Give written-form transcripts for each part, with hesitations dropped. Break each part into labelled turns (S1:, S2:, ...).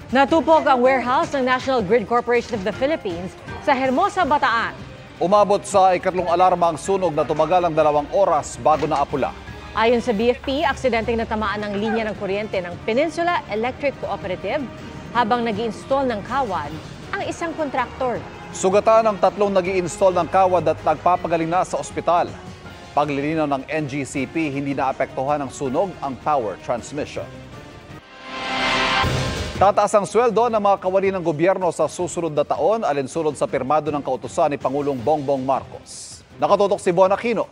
S1: Natupok ang warehouse ng National Grid Corporation of the Philippines sa Hermosa, Bataan.
S2: Umabot sa ikatlong alarma ang sunog na tumagal ang 2 oras bago naapula.
S1: Ayon sa BFP, aksidenteng natamaan ng linya ng kuryente ng Peninsula Electric Cooperative habang nag-i-install ng kawad ang isang kontraktor.
S2: Sugatan ang 3 nag-i-install ng kawad at nagpapagaling na sa ospital. Paglilinaw ng NGCP, hindi naapektuhan ng sunog ang power transmission. Tataas ang sweldo ng mga kawani ng gobyerno sa susunod na taon alinsunod sa pirmado ng kautusan ni Pangulong Bongbong Marcos. Nakatutok si Bon Aquino.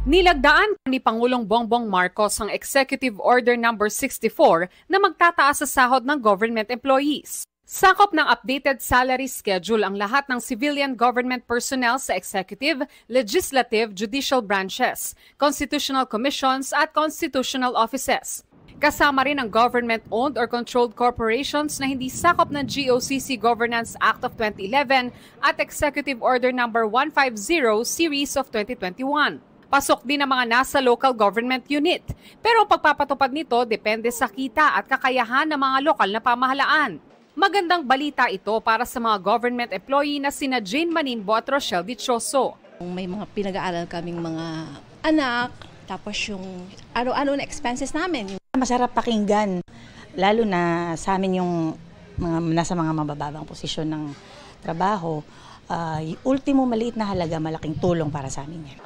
S3: Nilagdaan ni Pangulong Bongbong Marcos ang Executive Order No. 64 na magtataas sa sahod ng government employees. Sakop ng updated salary schedule ang lahat ng civilian government personnel sa executive, legislative, judicial branches, constitutional commissions at constitutional offices. Kasama rin ang government-owned or controlled corporations na hindi sakop ng GOCC Governance Act of 2011 at Executive Order No. 150 Series of 2021. Pasok din ang mga nasa local government unit. Pero ang pagpapatupad nito depende sa kita at kakayahan ng mga lokal na pamahalaan. Magandang balita ito para sa mga government employee na sina Jane Manimbo at Rochelle Dichoso.
S4: May mga pinag-aaral kaming mga anak, tapos yung araw-araw na expenses namin.
S5: Masarap pakinggan, lalo na sa amin yung nasa mga mabababang posisyon ng trabaho. Ultimo maliit na halaga, malaking tulong para sa amin yan.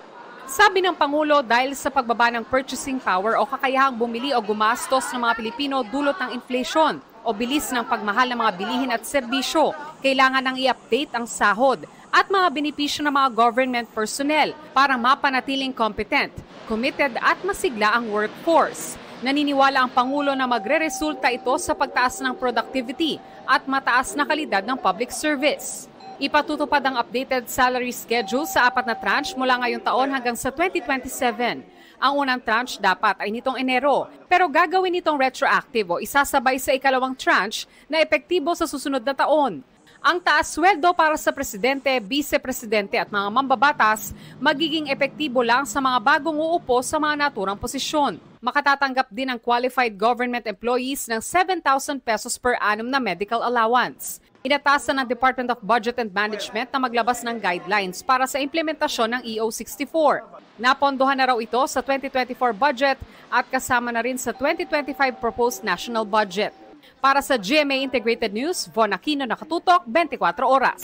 S3: Sabi ng Pangulo, dahil sa pagbaba ng purchasing power o kakayahang bumili o gumastos ng mga Pilipino dulot ng inflation o bilis ng pagmahal ng mga bilihin at serbisyo, kailangan nang i-update ang sahod at mga benepisyo ng mga government personnel para mapanatiling competent, committed at masigla ang workforce. Naniniwala ang Pangulo na magre-resulta ito sa pagtaas ng productivity at mataas na kalidad ng public service. Ipatutupad ang updated salary schedule sa 4 na tranche mula ngayong taon hanggang sa 2027. Ang unang tranche dapat ay nitong Enero, pero gagawin itong retroactive o isasabay sa ikalawang tranche na epektibo sa susunod na taon. Ang taas sweldo para sa presidente, vice-presidente at mga mambabatas magiging epektibo lang sa mga bagong uupo sa mga naturang posisyon. Makatatanggap din ang qualified government employees ng 7,000 pesos per annum na medical allowance. Inatasan ng Department of Budget and Management na maglabas ng guidelines para sa implementasyon ng EO64. Napondohan na raw ito sa 2024 budget at kasama na rin sa 2025 proposed national budget. Para sa GMA Integrated News, Von Aquino, nakatutok, 24 oras.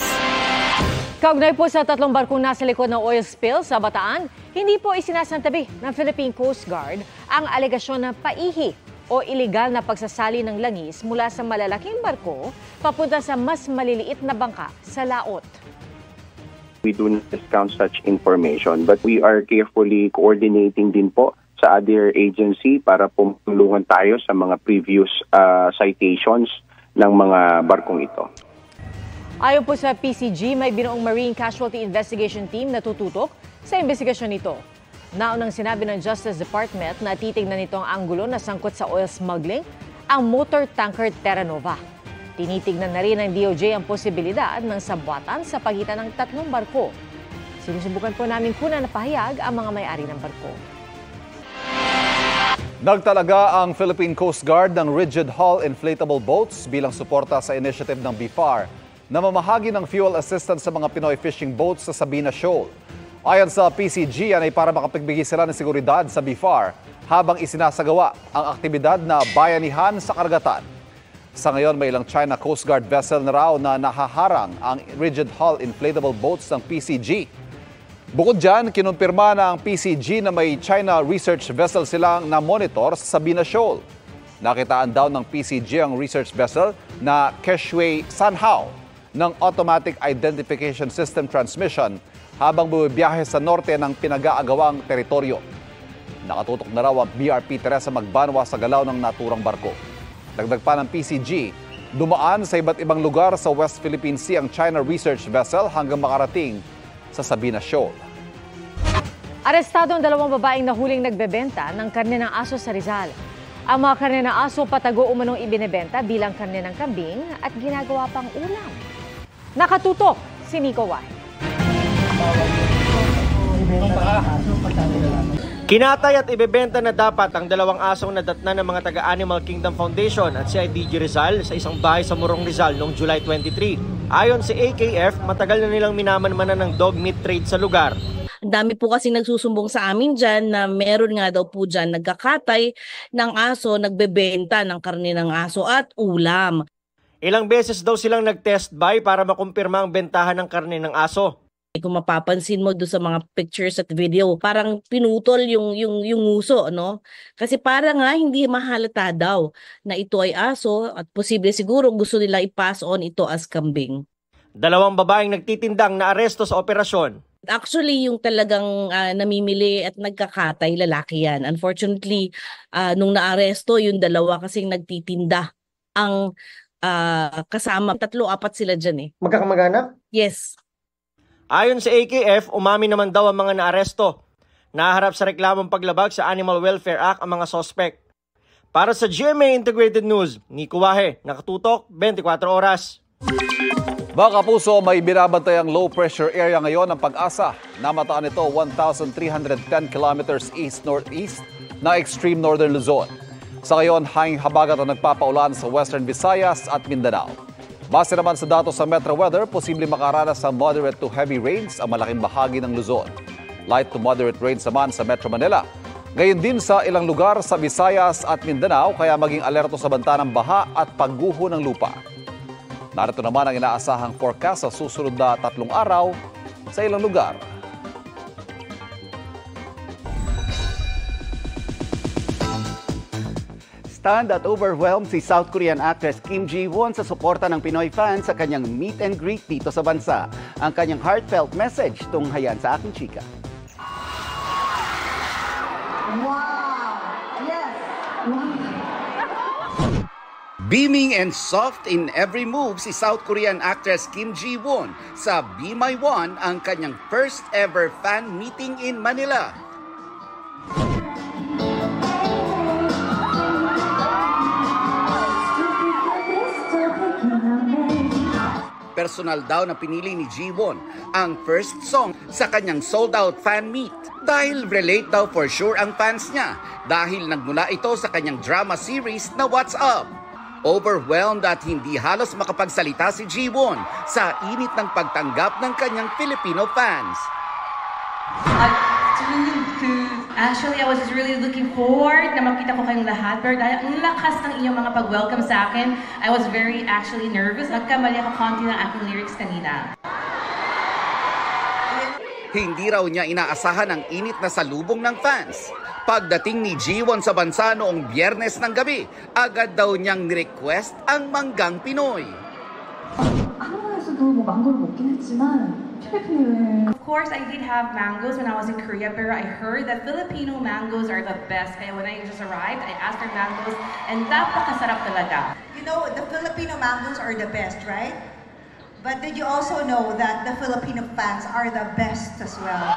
S1: Kaugnay po sa 3 barkong nasa likod ng oil spill sa Bataan, hindi po isinasantabi ng Philippine Coast Guard ang alegasyon na paihi o iligal na pagsasali ng langis mula sa malalaking barko papunta sa mas maliliit na bangka sa laot.
S6: We do not discount such information, but we are carefully coordinating din po sa other agency para pumulungan tayo sa mga previous citations ng mga barkong ito.
S1: Ayon po sa PCG, may binuong Marine Casualty Investigation Team na tututok sa investigasyon nito. Naunang sinabi ng Justice Department na titignan nito ang anggulo na sangkot sa oil smuggling ang motor tanker Terra Nova. Tinitignan na rin ng DOJ ang posibilidad ng sabwatan sa pagitan ng 3 barko. Sinusubukan po namin kunan na pahayag ang mga may-ari ng barko.
S2: Nagtalaga ang Philippine Coast Guard ng rigid hull inflatable boats bilang suporta sa initiative ng BFAR na mamahagi ng fuel assistance sa mga Pinoy fishing boats sa Sabina Shoal. Ayon sa PCG, yan ay para makapagbigay sila ng seguridad sa BFAR habang isinasagawa ang aktibidad na bayanihan sa karagatan. Sa ngayon, may ilang China Coast Guard vessel na raw na nahaharang ang rigid hull inflatable boats ng PCG. Bukod dyan, kinumpirma na ang PCG na may China research vessel silang na-monitor sa Sabina Shoal. Nakitaan daw ng PCG ang research vessel na Keshui Sanhao ng Automatic Identification System Transmission habang bumibiyahe sa norte ng pinag-aagawang teritoryo. Nakatutok na raw ang BRP Teresa Magbanwa sa galaw ng naturang barko. Dagdag pa ng PCG, dumaan sa iba't ibang lugar sa West Philippine Sea ang China research vessel hanggang makarating sa Sabina Shoal.
S1: Arestado ang 2 babaeng nahuling nagbebenta ng karne ng aso sa Rizal. Ang mga karne ng aso patago umanong ibinebenta bilang karne ng kambing at ginagawa pang ulam. Nakatutok si Nico Wai.
S7: Kinatay at ibebenta na dapat ang dalawang asong nadatna ng mga taga-Animal Kingdom Foundation at si IDG Rizal sa isang bahay sa Morong Rizal noong July 23. Ayon si AKF, matagal na nilang minamanmanan ng dog meat trade sa lugar.
S8: Ang dami po kasi nagsusumbong sa amin dyan na meron nga daw po dyan nagkakatay ng aso, nagbebenta ng karne ng aso at ulam.
S7: Ilang beses daw silang nag-test buy para makumpirma ang bentahan ng karne ng aso.
S8: Kung mapapansin mo doon sa mga pictures at video, parang pinutol yung nguso, no? Kasi parang nga hindi mahalata daw na ito ay aso at posible siguro gusto nila i-pass on ito as kambing.
S7: Dalawang babaeng nagtitindang na aresto sa operasyon.
S8: Actually, yung talagang namimili at nagkakatay, lalaki yan. Unfortunately, nung naaresto, yung dalawa kasing nagtitinda ang kasama. 3-4 sila dyan eh.
S7: Magkakamag-anak?
S8: Yes.
S7: Ayon sa AKF, umamin naman daw ang mga naaresto. Naharap sa reklamong paglabag sa Animal Welfare Act ang mga sospek. Para sa GMA Integrated News, Nico Wahe, nakatutok 24 oras.
S2: Mga kapuso, may binabantay ang low pressure area ngayon ng Pag-asa. Namataan ito 1,310 kilometers east-northeast na extreme northern Luzon. Sa ngayon, hanging habagat ang nagpapaulan sa western Visayas at Mindanao. Base naman sa datos sa Metro Weather, posibleng makaranas sa moderate to heavy rains ang malaking bahagi ng Luzon. Light to moderate rains naman sa Metro Manila. Gayon din sa ilang lugar sa Visayas at Mindanao, kaya maging alerto sa banta ng baha at pagguho ng lupa. Narito naman ang inaasahang forecast sa susunod na 3 araw sa ilang lugar.
S9: Stunned at overwhelmed si South Korean actress Kim Ji-won sa suporta ng Pinoy fans sa kanyang meet and greet dito sa bansa. Ang kanyang heartfelt message tunghayan sa Aking Chika.
S10: Wow! Yes!
S9: Beaming and soft in every move si South Korean actress Kim Ji-won sa Be My One, ang kanyang first ever fan meeting in Manila. Personal daw na pinili ni Ji-won ang first song sa kanyang sold-out fan meet. Dahil relate daw for sure ang fans niya dahil nagmula ito sa kanyang drama series na What's Up. Overwhelmed at hindi halos makapagsalita si Ji-won sa init ng pagtanggap ng kanyang Filipino fans.
S11: Actually, I was just really looking forward na makita ko kayong lahat. Pero dahil ang lakas ng iyong mga pag-welcome sa akin, I was very actually nervous. Nagkamali ako konti ng aking lyrics kanina.
S9: Hindi raw niya inaasahan ang init na salubong ng fans. Pagdating ni Ji-won sa bansa noong Biyernes ng gabi, agad daw niyang nirequest ang manggang Pinoy.
S10: 한국에서도 뭐 망고를 먹긴 했지만 필리핀에
S11: Of course, I did have mangoes when I was in Korea, pero I heard that Filipino mangoes are the best. Kaya when I just arrived, I asked for mangoes, and napakasarap talaga.
S10: You know, the Filipino mangoes are the best, right? But did you also know that the Filipino fans are the best as well?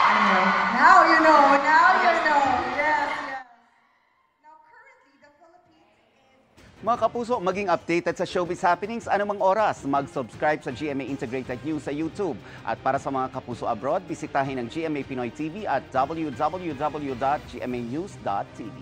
S10: Anyway, now you know, yes, yes. Now currently, the Philippines
S9: Mga kapuso, maging updated sa showbiz happenings anumang oras. Mag-subscribe sa GMA Integrated News sa YouTube. At para sa mga kapuso abroad, bisitahin ang GMA Pinoy TV at www.gmanews.tv.